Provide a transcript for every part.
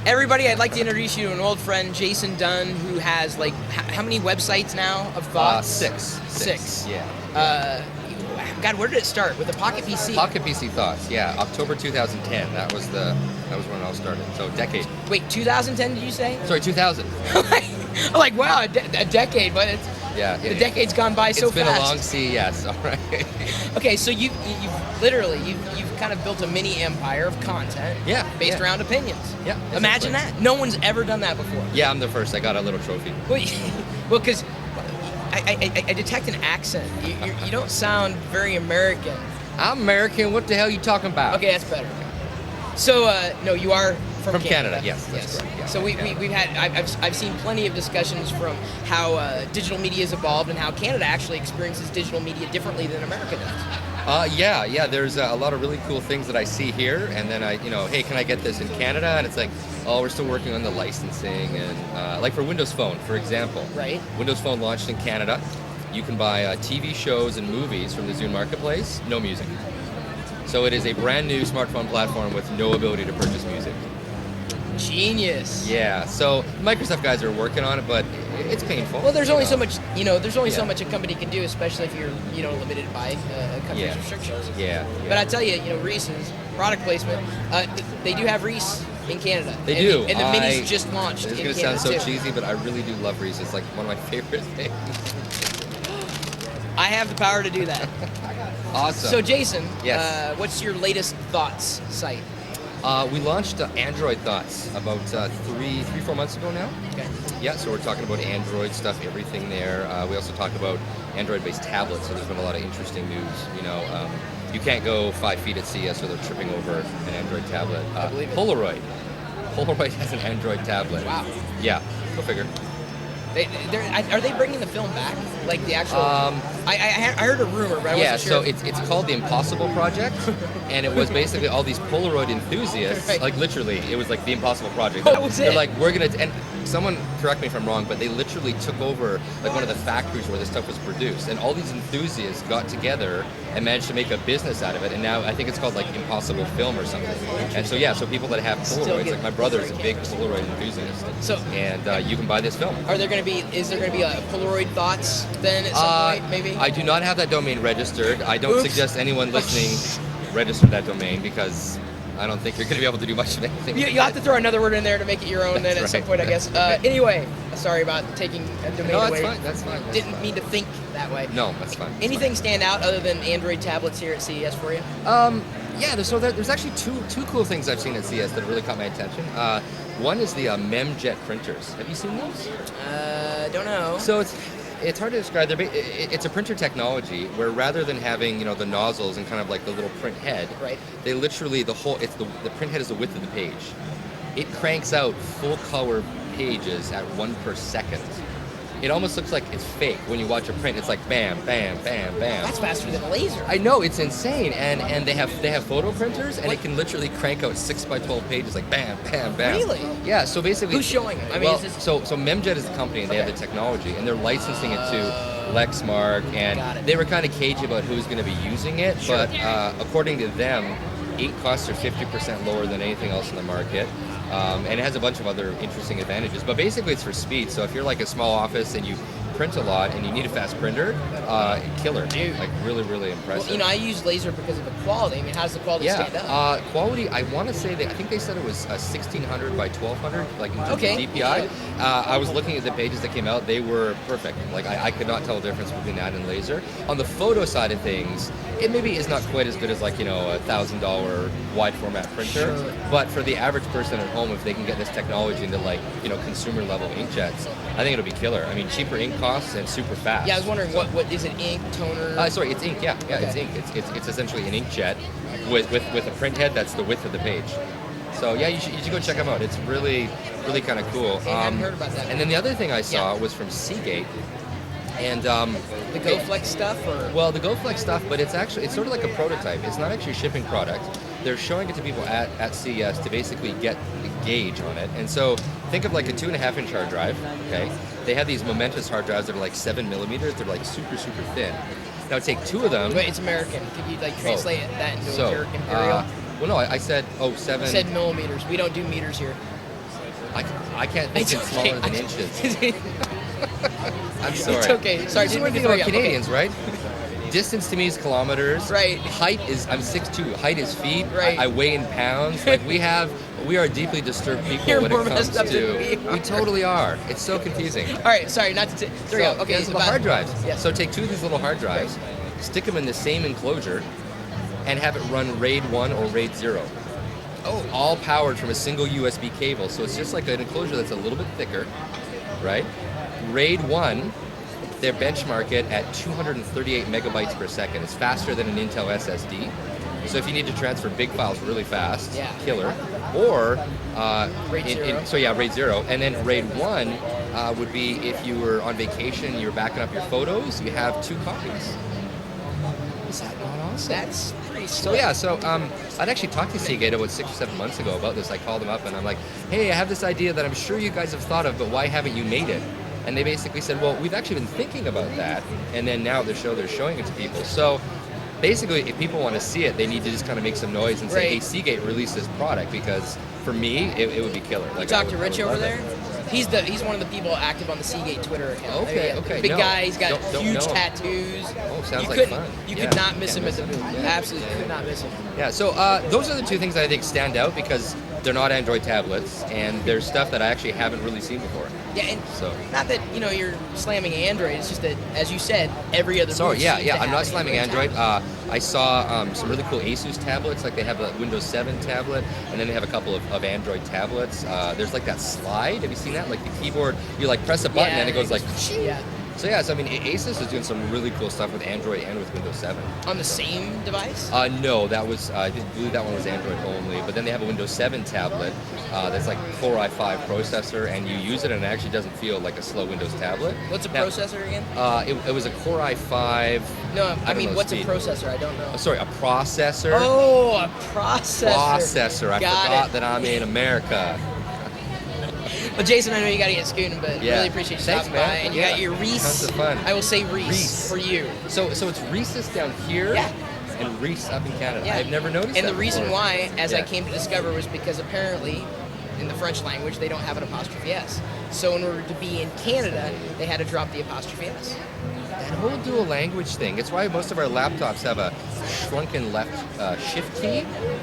Everybody, I'd like to introduce you to an old friend, Jason Dunn, who has like how many websites now of thoughts? Six. Yeah. God, where did it start? With the Pocket PC? Pocket PC Thoughts. Yeah, October 2010. That was when it all started. So decade. Wait, 2010? Did you say? Sorry, 2000. I'm like, wow, a decade, but it's the decade's gone by so fast. It's been a long CES. All right. Okay, so you've kind of built a mini empire of content. Based around opinions. Yeah. Imagine that. No one's ever done that before. Yeah, I'm the first. I got a little trophy. Well, because I detect an accent. You don't sound very American. I'm American. What the hell are you talking about? Okay, that's better. So, no, you are from Canada. Yes, that's correct. Yeah, so we've had I've seen plenty of discussions from how digital media has evolved and how Canada actually experiences digital media differently than America does. Yeah. There's a lot of really cool things that I see here, and then hey, can I get this in Canada? And it's like, oh, we're still working on the licensing, and like for Windows Phone, for example. Right. Windows Phone launched in Canada. You can buy TV shows and movies from the Zune Marketplace, no music. So it is a brand new smartphone platform with no ability to purchase music. Genius. Yeah. So Microsoft guys are working on it, but it's painful. Well, there's only so much, so much a company can do, especially if you're, limited by a country's restrictions. Yeah. But I tell you, Reese's product placement, they do have Reese in Canada. They do. And the minis just launched in Canada. It's going to sound so cheesy, but I really do love Reese. It's like one of my favorite things. I have the power to do that. Awesome. So, Jason, yes. What's your latest thoughts site? We launched Android Thoughts about 4 months ago now. Okay. Yeah, so we're talking about Android stuff, everything there. We also talk about Android-based tablets, so there's been a lot of interesting news. You can't go 5 feet at CES without tripping over an Android tablet. I believe it. Polaroid has an Android tablet. Wow. Yeah, go figure. Are they bringing the film back? Like the actual? I heard a rumor, but I wasn't sure. So it's called the Impossible Project, and it was basically all these Polaroid enthusiasts. Right. Like literally, it was like the Impossible Project. That was They're it. like, we're gonna, and someone correct me if I'm wrong, but they literally took over like one of the factories where this stuff was produced, and all these enthusiasts got together and managed to make a business out of it. And now I think it's called like Impossible Film or something. And so people that have Polaroids, like my brother's a big Polaroid enthusiast. And you can buy this film. Is there gonna be a Polaroid Thoughts then at some point, maybe? I do not have that domain registered. I don't suggest anyone listening register that domain because I don't think you're going to be able to do much of anything. You have to throw another word in there to make it your own then at some point, I guess. Anyway, sorry about taking a domain away. That's fine. Didn't mean to think that way. No, that's fine. Anything stand out other than Android tablets here at CES for you? Yeah, there's actually two cool things I've seen at CES that really caught my attention. One is the MemJet printers. Have you seen those? Don't know. So it's hard to describe. It's a printer technology where rather than having the nozzles and kind of like the little print head, right? They literally the print head is the width of the page. It cranks out full color pages at 1 per second. It almost looks like it's fake when you watch a print. It's like bam, bam, bam, bam. That's faster than a laser. I know, it's insane. And they have photo printers, and it can literally crank out 6 by 12 pages like bam, bam, bam. Really? Yeah. So basically, who's showing it? I mean, so MemJet is the company, and they have the technology, and they're licensing it to Lexmark, and they were kind of cagey about who's going to be using it. Sure. But according to them, ink costs are 50% lower than anything else in the market. And it has a bunch of other interesting advantages. But basically, it's for speed. So if you're like a small office and you print a lot and you need a fast printer, killer. Dude. Like really, really impressive. Well, I use laser because of the quality. I mean, how does the quality stand up? Quality, I want to say, I think they said it was 1600 by 1200, like in terms of DPI. I was looking at the pages that came out. They were perfect. Like I could not tell the difference between that and laser. On the photo side of things, it maybe is not quite as good as like, a $1,000 wide format printer. Sure. But for the average person at home, if they can get this technology into like, consumer level inkjets, I think it'll be killer. I mean, cheaper ink costs and super fast. Yeah, I was wondering what is it, ink, toner? Sorry, it's ink. Yeah, okay. It's ink. It's essentially an inkjet with a print head that's the width of the page. So yeah, you should go check them out. It's really, really kind of cool. I hadn't heard about that. And then the other thing I saw was from Seagate. And the GoFlex stuff, or well, the GoFlex stuff, but it's sort of like a prototype. It's not actually a shipping product. They're showing it to people at CES to basically get the gauge on it. And so think of like a 2.5-inch hard drive. Okay, they have these momentous hard drives that are like 7 millimeters. They're like super, super thin. Now take 2 of them. Wait, it's American. Could you like translate that into Imperial? Well, no, I said 7. You said millimeters. We don't do meters here. I can't think in smaller than inches. I'm sorry. It's okay. Sorry, This is didn't one mean thing to about throw you Canadians, right? Distance to me is kilometers. Right. Height is, I'm 6'2". Height is feet. Right. I weigh in pounds. Like we are deeply disturbed people You're when more it comes messed up than to. we are. We totally are. It's so confusing. All right, sorry, not to there you go. Okay, there's it's little about hard drives. Yeah. So take two of these little hard drives, stick them in the same enclosure, and have it run RAID 1 or RAID 0. Oh, All powered from a single USB cable. So it's just like an enclosure that's a little bit thicker, right? RAID 1, they benchmark it at 238 megabytes per second. It's faster than an Intel SSD. So if you need to transfer big files really fast, Yeah. killer. Or RAID 0. RAID 0. And then RAID 1 would be if you were on vacation, you were backing up your photos, you have 2 copies. Is that not awesome? that's pretty So slick. yeah, I'd actually talked to Seagate about 6 or 7 months ago about this. I called them up and I'm like, hey, I have this idea that I'm sure you guys have thought of, but why haven't you made it? And they basically said, well, we've actually been thinking about that, and then now they're showing it to people. So basically, if people want to see it, they need to just kind of make some noise and say, Right. hey, Seagate, release this product, because for me, it would be killer. You Like, talked to I would Rich over love there? it. He's one of the people active on the Seagate Twitter account. Okay, Yeah, okay, Big no, guy, he's got don't huge know him. tattoos. Oh, sounds you like couldn't, fun. You Yeah, could not miss can't him at the miss booth. him. Yeah. Absolutely could not miss him. Yeah, so those are the 2 things that I think stand out because they're not Android tablets, and there's stuff that I actually haven't really seen before. Yeah, and So. not that you're slamming Android. It's just that, as you said, every other. Sorry, booth yeah, seems yeah. to I'm have not an slamming Android. tablet. I saw some really cool Asus tablets. Like they have a Windows 7 tablet, and then they have a couple of Android tablets. There's like that slide. Have you seen that? Like the keyboard, you like press a button Yeah, and it goes like. Yeah. So yeah, so I mean, Asus is doing some really cool stuff with Android and with Windows 7. On the same device. No, that was I believe that one was Android only. But then they have a Windows 7 tablet that's like Core i5 processor, and you use it and it actually doesn't feel like a slow Windows tablet. What's a Now, processor again? It was a Core i5. No, I I don't mean, know what's speed. a processor? I don't know. Oh, sorry, a processor. Oh, a processor. Processor. I Got forgot it. that I'm in America. Well, Jason, I know you got to get scooting, but Yeah. really appreciate you Thanks, stopping by. man. And you Yeah. got your Reese. Tons of fun. I will say Reese, Reese. for you. So it's Reese's down here, Yeah. and Reese up in Canada. Yeah. I've never noticed And that the reason before. why, as I Yeah. came to discover, was because apparently, in the French language, they don't have an apostrophe S. So in order to be in Canada, they had to drop the apostrophe S. That whole dual language thing. It's why most of our laptops have a shrunken left shift key,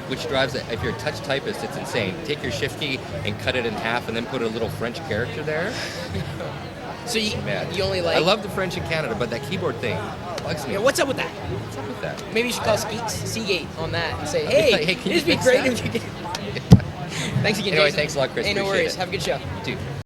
which drives it. If you're a touch typist, it's insane. Take your shift key and cut it in half, and then put a little French character there. So you Mad. you only like. I love the French in Canada, but that keyboard thing bugs me. Yeah, what's up with that? What's up with that? Maybe you should call Seagate on that and say, hey, Hey, can you it'd be fix great that? if you could. Thanks again, Anyway, Jason. thanks a lot, Chris. Hey, no Appreciate worries. it. Have a good show. You too.